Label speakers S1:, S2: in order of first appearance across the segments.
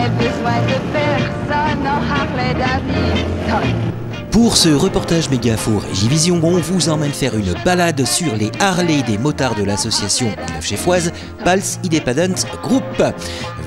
S1: J'ai besoin de personne en Harley Davidson.
S2: Pour ce reportage méga faux Régivision, on vous emmène faire une balade sur les Harley des motards de l'association neufchéfoise Pulse Independent Group.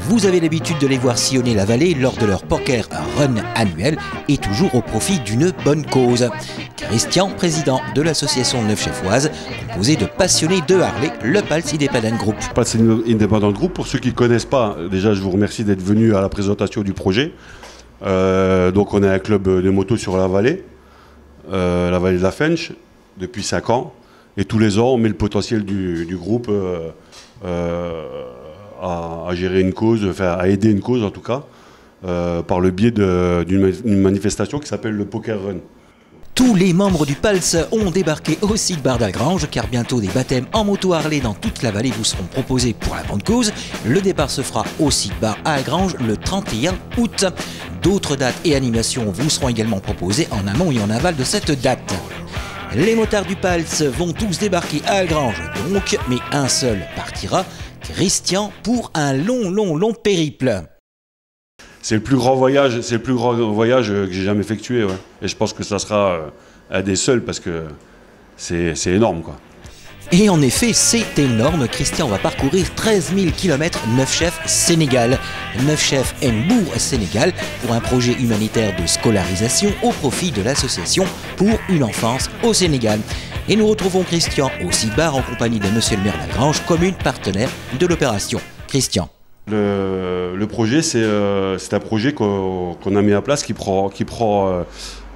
S2: Vous avez l'habitude de les voir sillonner la vallée lors de leur poker run annuel et toujours au profit d'une bonne cause. Christian, président de l'association neufchéfoise, composée de passionnés de Harley, le Pulse Independent Group.
S3: Pulse Independent Group, pour ceux qui ne connaissent pas, déjà je vous remercie d'être venus à la présentation du projet. Donc on est un club de moto sur la vallée de la Fench, depuis 5 ans. Et tous les ans, on met le potentiel du groupe à gérer une cause, enfin à aider une cause en tout cas, par le biais d'une manifestation qui s'appelle le Poker Run.
S2: Tous les membres du Pulse ont débarqué au site bar d'Algrange car bientôt des baptêmes en moto Harley dans toute la vallée vous seront proposés pour la bonne cause. Le départ se fera au site bar à Algrange le 31 août. D'autres dates et animations vous seront également proposées en amont et en aval de cette date. Les motards du Pulse vont tous débarquer à Algrange donc, mais un seul partira, Christian, pour un long périple.
S3: C'est le plus grand voyage que j'ai jamais effectué, ouais. Et je pense que ça sera un des seuls parce que c'est énorme, quoi.
S2: Et en effet, c'est énorme. Christian va parcourir 13 000 km Neufchef, Sénégal. Neufchef Mbour, Sénégal, pour un projet humanitaire de scolarisation au profit de l'association pour une enfance au Sénégal. Et nous retrouvons Christian au site bar en compagnie de monsieur le maire d'Algrange, commune partenaire de l'opération. Christian.
S3: Le projet, c'est un projet qu'on a mis en place qui prend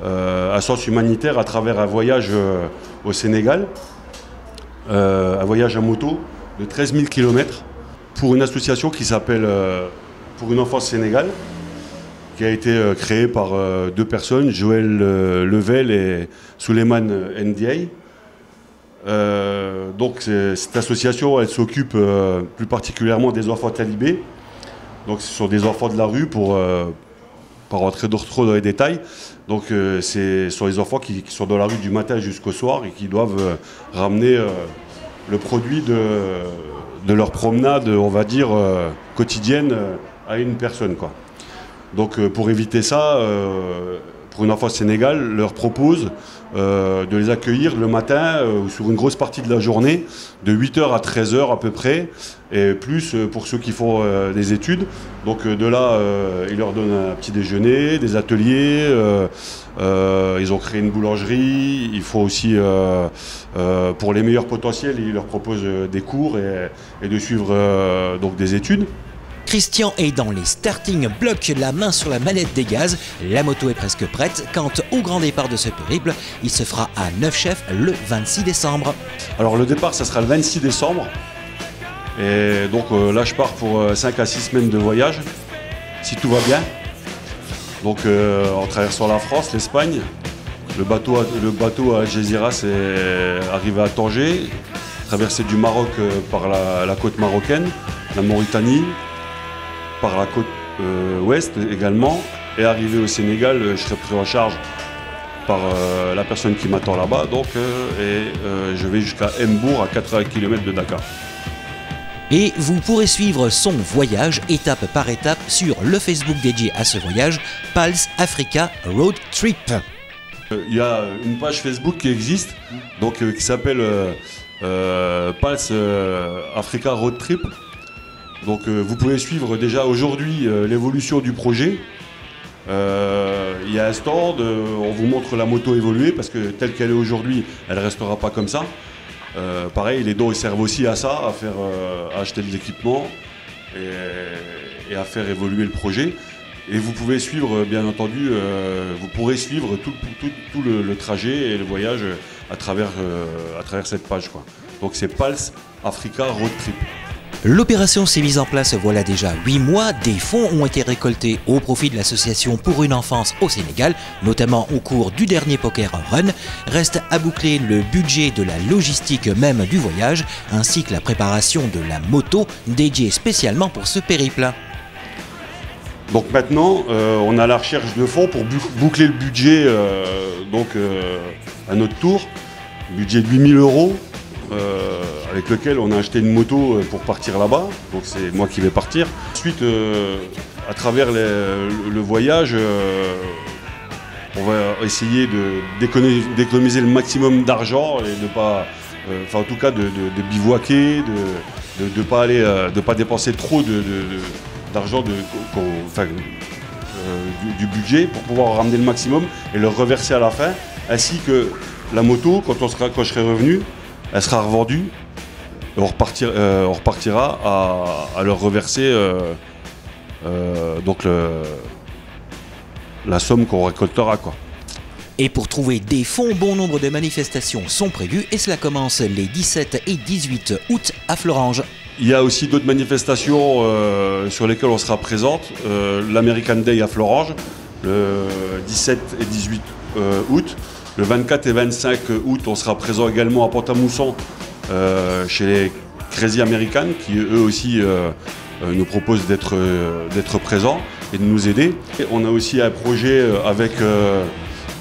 S3: un sens humanitaire à travers un voyage au Sénégal, un voyage à moto de 13 000 km pour une association qui s'appelle Pour une enfance Sénégal, qui a été créée par deux personnes, Joël Level et Souleymane Ndiaye. Donc cette association, elle s'occupe plus particulièrement des enfants talibés. Donc ce sont des enfants de la rue pour pas rentrer trop dans les détails. Donc ce sont les enfants qui sont dans la rue du matin jusqu'au soir et qui doivent ramener le produit de leur promenade, on va dire, quotidienne à une personne, quoi. Donc pour éviter ça, Pour une enfance Sénégal leur propose de les accueillir le matin sur une grosse partie de la journée, de 8h à 13h à peu près, et plus pour ceux qui font des études. Donc de là, ils leur donnent un petit déjeuner, des ateliers, ils ont créé une boulangerie, il faut aussi, pour les meilleurs potentiels, ils leur proposent des cours et de suivre donc des études.
S2: Christian est dans les starting blocks, la main sur la manette des gaz. La moto est presque prête. Quant au grand départ de ce périple, il se fera à Neufchef le 26 décembre.
S3: Alors le départ, ça sera le 26 décembre. Et donc là, je pars pour 5 à 6 semaines de voyage, si tout va bien. Donc en traversant la France, l'Espagne, le bateau à Algeciras est arrivé à Tanger, traversé du Maroc par la côte marocaine, la Mauritanie, par la côte ouest également, et arrivé au Sénégal, je serai pris en charge par la personne qui m'attend là-bas, donc je vais jusqu'à Mbour, à 80 km de Dakar.
S2: Et vous pourrez suivre son voyage étape par étape sur le Facebook dédié à ce voyage, Pulse Africa Road Trip.
S3: Il y a une page Facebook qui existe, donc qui s'appelle Pulse Africa Road Trip. Donc vous pouvez suivre déjà aujourd'hui l'évolution du projet. Il y a un stand, on vous montre la moto évoluer parce que telle qu'elle est aujourd'hui, elle ne restera pas comme ça. Pareil, les dons ils servent aussi à ça, à acheter de l'équipement et à faire évoluer le projet. Et vous pouvez suivre, bien entendu, vous pourrez suivre tout le trajet et le voyage à travers cette page, quoi. Donc c'est Pulse Africa Road Trip.
S2: L'opération s'est mise en place voilà déjà 8 mois. Des fonds ont été récoltés au profit de l'association pour une enfance au Sénégal, notamment au cours du dernier Poker Run. Reste à boucler le budget de la logistique même du voyage, ainsi que la préparation de la moto dédiée spécialement pour ce périple.
S3: Donc maintenant, on est à la recherche de fonds pour boucler le budget à notre tour. Budget de 8 000 €. avec lequel on a acheté une moto pour partir là-bas. Donc c'est moi qui vais partir. Ensuite, à travers le voyage, on va essayer d'économiser le maximum d'argent et de pas, en tout cas de bivouaquer, de pas aller, de pas dépenser trop d'argent du budget pour pouvoir ramener le maximum et le reverser à la fin, ainsi que la moto quand je serai revenu, elle sera revendue et on repartira à leur reverser donc la somme qu'on récoltera, quoi.
S2: Et pour trouver des fonds, bon nombre de manifestations sont prévues et cela commence les 17 et 18 août à Florange.
S3: Il y a aussi d'autres manifestations sur lesquelles on sera présente. L'American Day à Florange, le 17 et 18 août. Le 24 et 25 août, on sera présent également à Pont-à-Mousson chez les Crazy American qui eux aussi nous proposent d'être présents et de nous aider. Et on a aussi un projet avec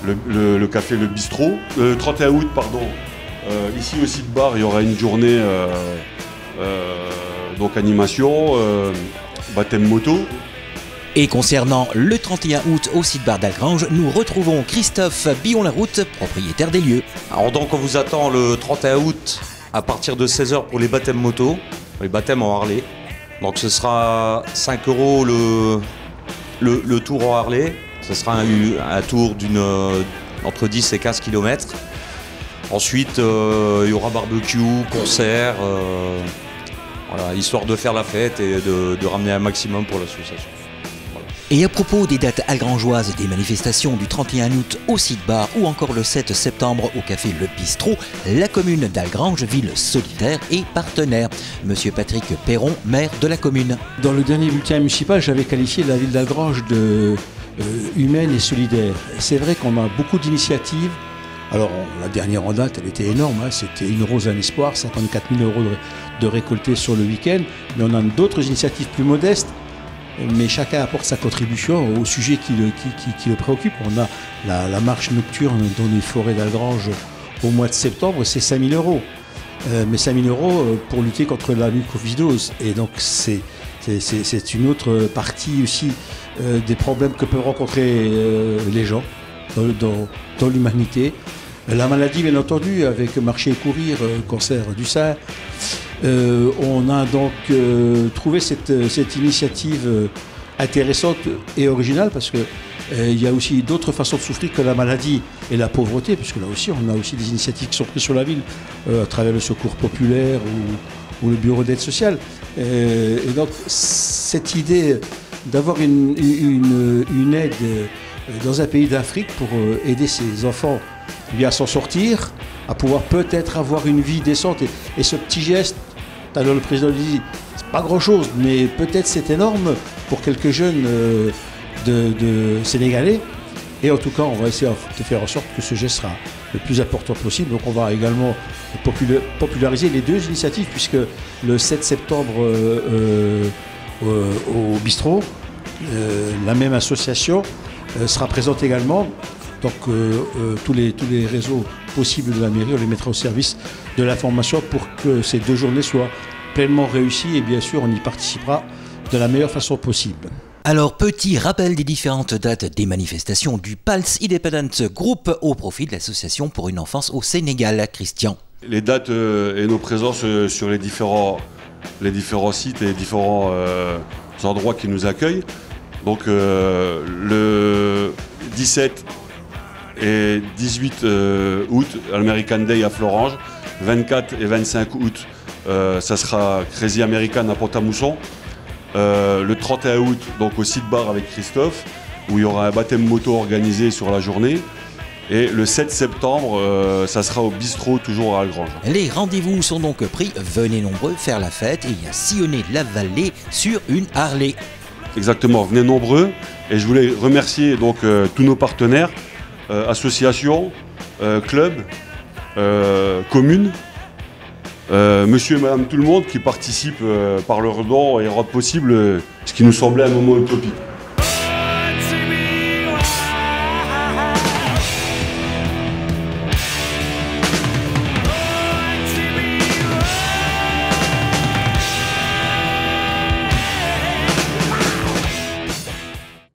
S3: le café Le Bistrot. Le 31 août, pardon, ici au site bar, il y aura une journée donc animation, baptême moto.
S2: Et concernant le 31 août au site bar d'Algrange, nous retrouvons Christophe Billon-Laroute, propriétaire des lieux.
S4: Alors donc on vous attend le 31 août à partir de 16h pour les baptêmes moto, les baptêmes en Harley. Donc ce sera 5 € le tour en Harley. Ce sera un tour entre 10 et 15 km. Ensuite il y aura barbecue, concert, voilà, histoire de faire la fête et de ramener un maximum pour l'association.
S2: Et à propos des dates algrangeoises des manifestations du 31 août au site bar ou encore le 7 septembre au café Le Bistrot, la commune d'Algrange, ville solidaire et partenaire. Monsieur Patrick Perron, maire de la commune.
S5: Dans le dernier bulletin municipal, j'avais qualifié la ville d'Algrange de humaine et solidaire. C'est vrai qu'on a beaucoup d'initiatives. Alors la dernière en date, elle était énorme, hein. C'était une rose à un espoir, 54 000 € de récoltés sur le week-end. Mais on a d'autres initiatives plus modestes. Mais chacun apporte sa contribution au sujet qui le préoccupe. On a la marche nocturne dans les forêts d'Algrange au mois de septembre, c'est 5 000 €. Mais 5 000 € pour lutter contre la mucoviscidose. Et donc c'est une autre partie aussi des problèmes que peuvent rencontrer les gens dans l'humanité. La maladie, bien entendu, avec marcher et courir, cancer du sein. On a donc trouvé cette initiative intéressante et originale parce que il y a aussi d'autres façons de souffrir que la maladie et la pauvreté, puisque là aussi on a aussi des initiatives qui sont prises sur la ville à travers le secours populaire ou le bureau d'aide sociale. Et donc cette idée d'avoir une aide dans un pays d'Afrique pour aider ces enfants à s'en sortir, à pouvoir peut-être avoir une vie décente. Et ce petit geste, alors le président dit, c'est pas grand-chose, mais peut-être c'est énorme pour quelques jeunes de Sénégalais. Et en tout cas, on va essayer de faire en sorte que ce geste sera le plus important possible. Donc on va également populariser les deux initiatives, puisque le 7 septembre au bistrot, la même association sera présente également. Donc tous les réseaux possibles de la mairie, on les mettra au service de l'information pour que ces deux journées soient pleinement réussies et bien sûr on y participera de la meilleure façon possible.
S2: Alors, petit rappel des différentes dates des manifestations du Pulse Independent Group au profit de l'association pour une enfance au Sénégal. Christian.
S3: Les dates et nos présences sur les différents sites et les différents endroits qui nous accueillent. Donc le 17 et 18 août, American Day à Florange. 24 et 25 août, ça sera Crazy American à Pont-à-Mousson. Le 31 août, donc au site bar avec Christophe, où il y aura un baptême moto organisé sur la journée. Et le 7 septembre, ça sera au bistrot, toujours à Algrange.
S2: Les rendez-vous sont donc pris. Venez nombreux faire la fête et sillonner la vallée sur une Harley.
S3: Exactement, venez nombreux. Et je voulais remercier donc tous nos partenaires, associations, clubs, communes, monsieur et madame tout le monde qui participent par leur don et rendent possible ce qui nous semblait un moment utopique.